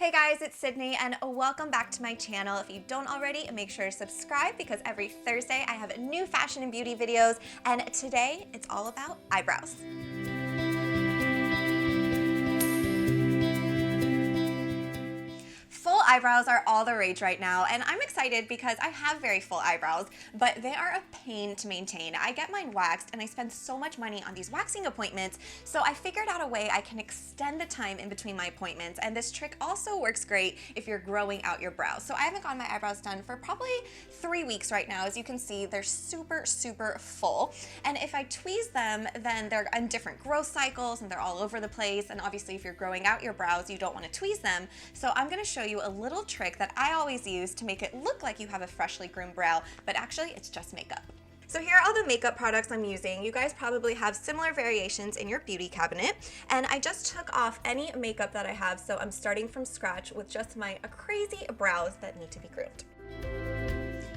Hey guys, it's Sydney and welcome back to my channel. If you don't already, make sure to subscribe because every Thursday I have new fashion and beauty videos, and today it's all about eyebrows. Full eyebrows are all the rage right now, and I'm excited because I have very full eyebrows, but they are a pain to maintain. I get mine waxed and I spend so much money on these waxing appointments, so I figured out a way I can extend the time in between my appointments, and this trick also works great if you're growing out your brows. So I haven't gotten my eyebrows done for probably 3 weeks right now. As you can see, they're super full, and if I tweeze them, then they're in different growth cycles and they're all over the place, and obviously if you're growing out your brows, you don't want to tweeze them. So I'm going to show you a little trick that I always use to make it look like you have a freshly groomed brow, but actually it's just makeup. So here are all the makeup products I'm using. You guys probably have similar variations in your beauty cabinet, and I just took off any makeup that I have, so I'm starting from scratch with just my crazy brows that need to be groomed.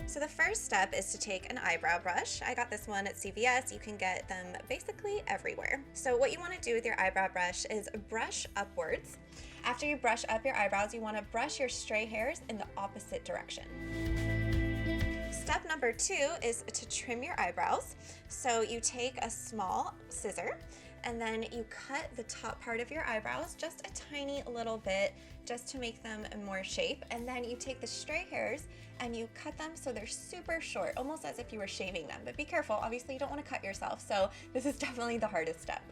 So the first step is to take an eyebrow brush. I got this one at CVS. You can get them basically everywhere. So what you want to do with your eyebrow brush is brush upwards. After you brush up your eyebrows, you want to brush your stray hairs in the opposite direction. Step number 2 is to trim your eyebrows. So you take a small scissor and then you cut the top part of your eyebrows just a tiny little bit, just to make them more shape. And then you take the stray hairs and you cut them so they're super short, almost as if you were shaving them. But be careful, obviously you don't want to cut yourself, so this is definitely the hardest step.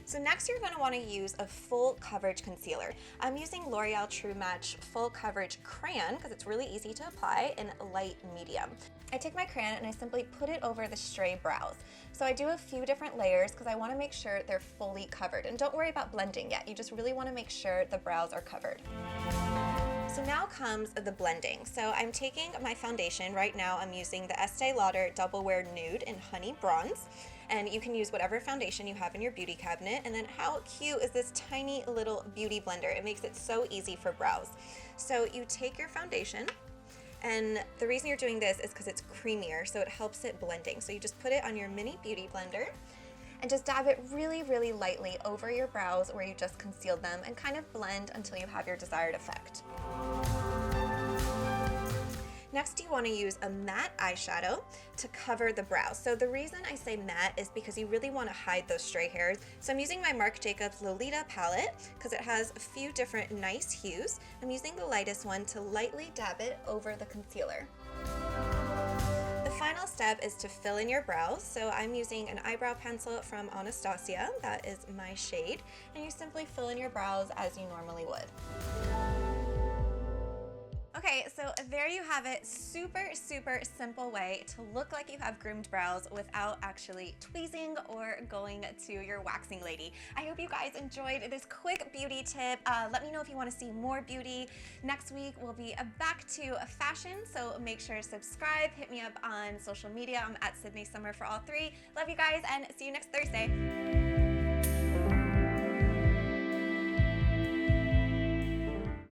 So next you're going to want to use a full coverage concealer. I'm using L'Oreal True Match Full Coverage Crayon because it's really easy to apply in light medium. I take my crayon and I simply put it over the stray brows. So I do a few different layers because I want to make sure they're fully covered. And don't worry about blending yet, you just really want to make sure the brows are covered. So now comes the blending. So I'm taking my foundation. Right now I'm using the Estee Lauder Double Wear Nude in Honey Bronze. And you can use whatever foundation you have in your beauty cabinet. And then how cute is this tiny little beauty blender? It makes it so easy for brows. So you take your foundation, and the reason you're doing this is because it's creamier, so it helps it blending. So you just put it on your mini beauty blender and just dab it really lightly over your brows where you just concealed them, and kind of blend until you have your desired effect. Next, you want to use a matte eyeshadow to cover the brows. So the reason I say matte is because you really want to hide those stray hairs. So I'm using my Marc Jacobs Lolita palette because it has a few different nice hues. I'm using the lightest one to lightly dab it over the concealer. The final step is to fill in your brows. So I'm using an eyebrow pencil from Anastasia. That is my shade. And you simply fill in your brows as you normally would. Okay, so there you have it. Super simple way to look like you have groomed brows without actually tweezing or going to your waxing lady. I hope you guys enjoyed this quick beauty tip. Let me know if you want to see more beauty. Next week we'll be back to fashion, so make sure to subscribe. Hit me up on social media. I'm at Sydney Summer for all 3. Love you guys and see you next Thursday.